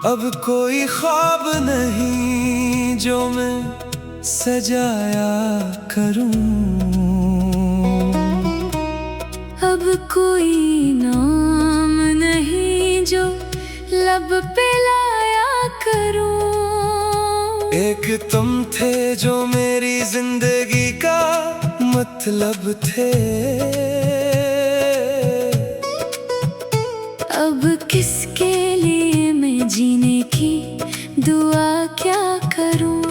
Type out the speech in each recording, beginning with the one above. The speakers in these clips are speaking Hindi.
अब कोई ख्वाब नहीं जो मैं सजाया करूं। अब कोई नाम नहीं जो लब पे लाया करूं। एक तुम थे जो मेरी जिंदगी का मतलब थे। अब किसके लिए मैं जीने की दुआ क्या करूं।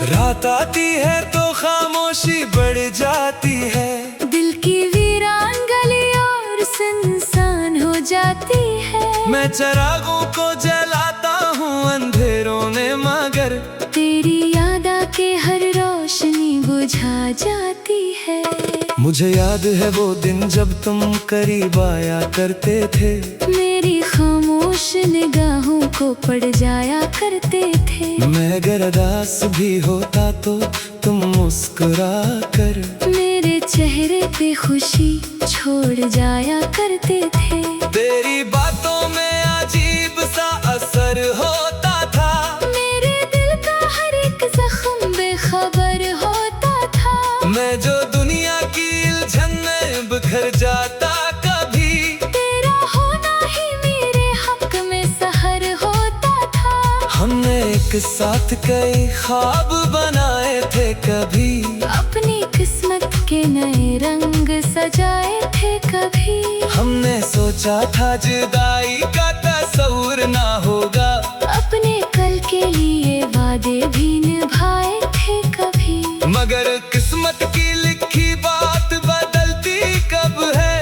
रात आती है तो खामोशी बढ़ जाती है। दिल की वीरान गली और सुनसान हो जाती है। मैं चिरागों को जलाता हूँ अंधेरों में, मगर तेरी याद आके हर रोशनी बुझा जाती है। मुझे याद है वो दिन जब तुम करीब आया करते थे। मेरी खामोश निगाहों को पड़ जाया करते थे। मैं अगर उदास भी होता तो तुम मुस्कुरा कर मेरे चेहरे पे खुशी छोड़ जाया करते थे। तेरी बातों में अजीब सा असर होता था। मेरे दिल का हर एक जख्म बेखबर होता था। मैं जो दुनिया की उलझन में बिखर जाता कभी, तेरा होना ही मेरे हक में सहर होता था। हमने एक साथ कई ख्वाब बनाए थे कभी। अपनी किस्मत के नए रंग सजाए थे कभी। हमने सोचा था जुदाई का तस्वुर ना होगा। अपने कल के लिए वादे भी निभाए थे कभी। मगर किस्मत की लिखी बात बदलती कब है।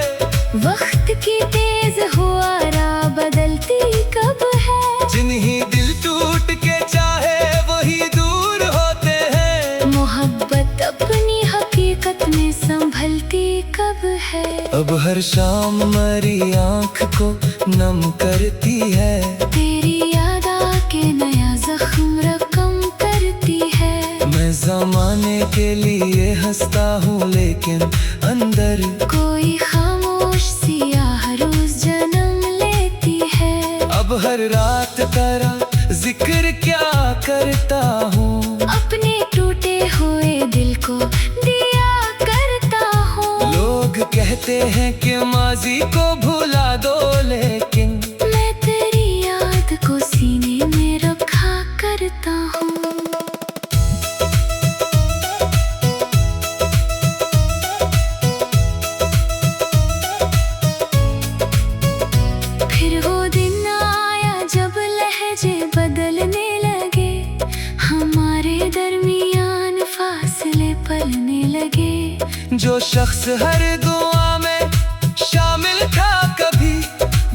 वक्त की तेज हुआ राह बदलती कब है। जिन्हीं दिल टूट के चाहे वही दूर होते हैं। मोहब्बत अपनी हकीकत में संभलती कब है। अब हर शाम मरी आँख को नम करती है। तेरी याद आके नया जख्म रकम करती है। मैं ज़माने के लिए हंसता हूँ लेकिन अंदर कोई खामोश सियाह रोज जन्म लेती है। अब हर रात तेरा जिक्र क्या करता हूँ। अपने टूटे हुए दिल को दिया करता हूँ। लोग कहते हैं कि माजी को भुला दो, लेकिन मैं तेरी याद को सीने में रखा करता हूँ। फिर वो दिन आया जब लहजे बदलने लगे। हमारे दरमियान फासले पलने लगे। जो शख्स हर दुआ में शामिल था कभी,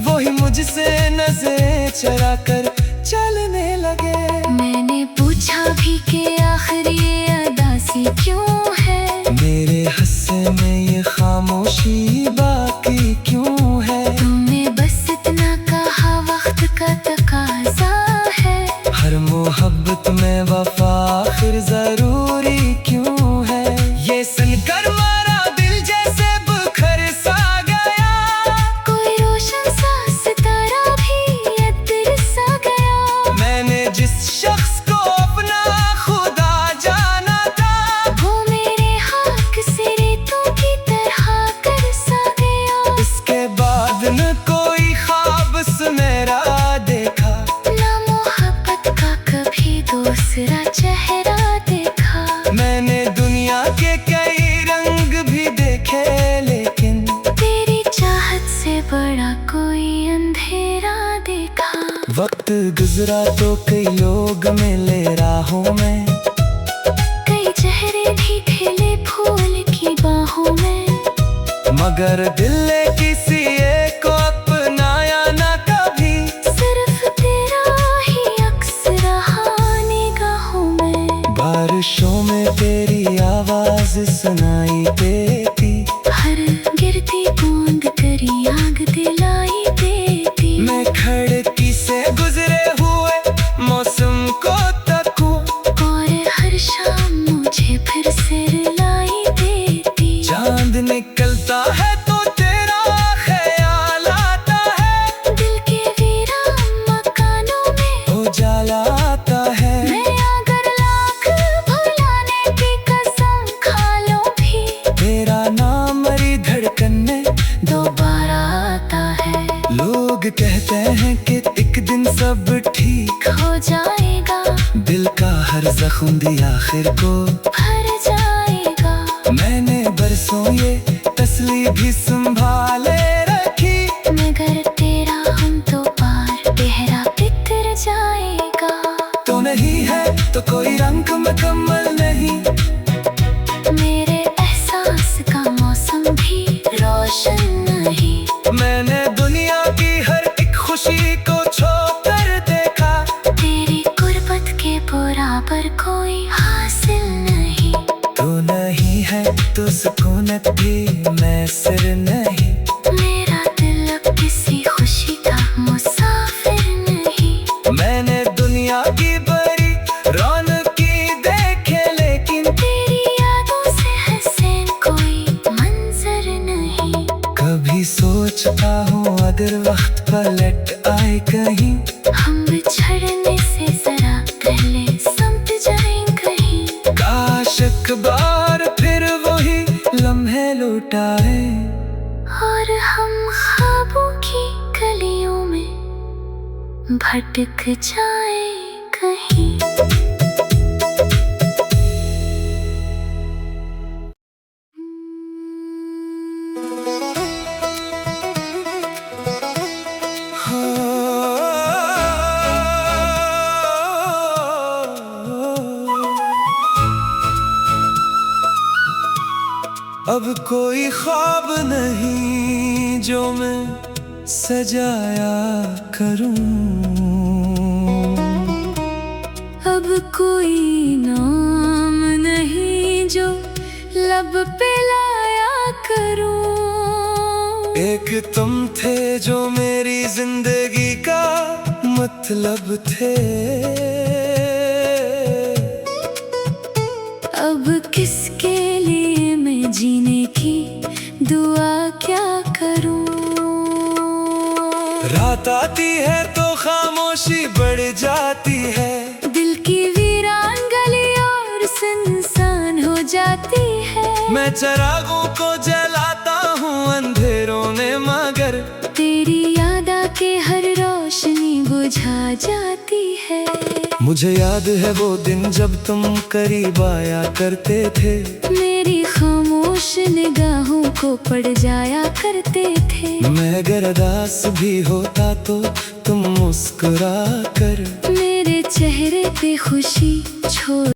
वही मुझसे नजरें चरा कर चलने लगे। मैंने पूछा भी कि आखिर ये अदासी क्यों है। मेरे हिस्से में ये खामोशी बाकी क्यों है। तुम्हें बस इतना कहा वक्त का तकाजा है। हर मोहब्बत में वफा आखिर जरूरी क्यों है। ये सुनकर मारा दिल जैसे बुखर सा गया। कोई रोशन सा सितारा भी अदर सा गया। मैंने जिस शख्स को अपना खुदा जाना था, वो मेरे हाथ से रेतों की तरह कर सा गया। इसके बाद न कोई ख्वाब सुनहरा देखा। ना मोहब्बत का कभी दूसरा चेहरा देखा। मैंने दुनिया के कई रंग भी देखे, लेकिन तेरी चाहत से बड़ा कोई अंधेरा देखा। वक्त गुजरा तो कई लोग मिले राहों में। कई चेहरे भी खिले फूल की बाहों में। मगर दिल ने किसी एक को अपनाया ना कभी। सिर्फ तेरा ही अक्स रहा निगाहों में। बारिशों में तेरी आवाज सुनाई देती। हर गिरती बूंद तेरी आग दिलाई देती। मैं खिड़की से गुजरे हुए मौसम को तकूं, और हर शाम मुझे फिर से रुलाई देती। चांद निकलता है तो तेरा ख्याल आता है। दिल के वीरान कहते हैं कि एक दिन सब ठीक हो जाएगा, दिल का हर जख्म भी आखिर को भर जाएगा। मैंने बरसों ये तसली भी संभाले रखी, मगर तेरा हम तो पार गहरा बिखर जाएगा। तो नहीं है तो कोई रंग मुकम्मल नहीं, मेरे एहसास का मौसम भी रोशन नहीं। मैंने दुनिया की हर एक खुशी को छोकर देखा, तेरी गुर्बत के बराबर कोई हासिल नहीं। तो नहीं है तो सुकूनत भी मैसर नहीं, मेरा दिल अब किसी खुशी का मुसाफिर नहीं। मैंने दुनिया की बड़ी रौनकी देखे लेकिन तेरी यादों से हसीन कोई मंजर नहीं। कभी सोचता हूँ अगर वक्त पलट आए कहीं, हम बिछड़ने से जरा पहले समझ जाएं कहीं। काश एक बार फिर वही लम्हे लौटाए, और हम ख्वाबों की गलियों में भटक जाए कहीं। अब कोई ख्वाब नहीं जो मैं सजाया करूं, अब कोई नाम नहीं जो लब पे लाया करूं। एक तुम थे जो मेरी जिंदगी का मतलब थे, अब किसके लिए मैं जीने की दुआ क्या करूं। रात आती है तो खामोशी बढ़ जाती है, दिल की वीरान गली और सुनसान हो जाती है। मैं चिरागों को जलाता हूँ अंधेरों में मगर तेरी याद आके हर रोशनी बुझा जाती है। मुझे याद है वो दिन जब तुम करीब आया करते थे, मेरी खामोश निगाहों को पड़ जाया करते थे। मैं अगर उदास भी होता तो तुम मुस्कुरा कर मेरे चेहरे पे खुशी छोड़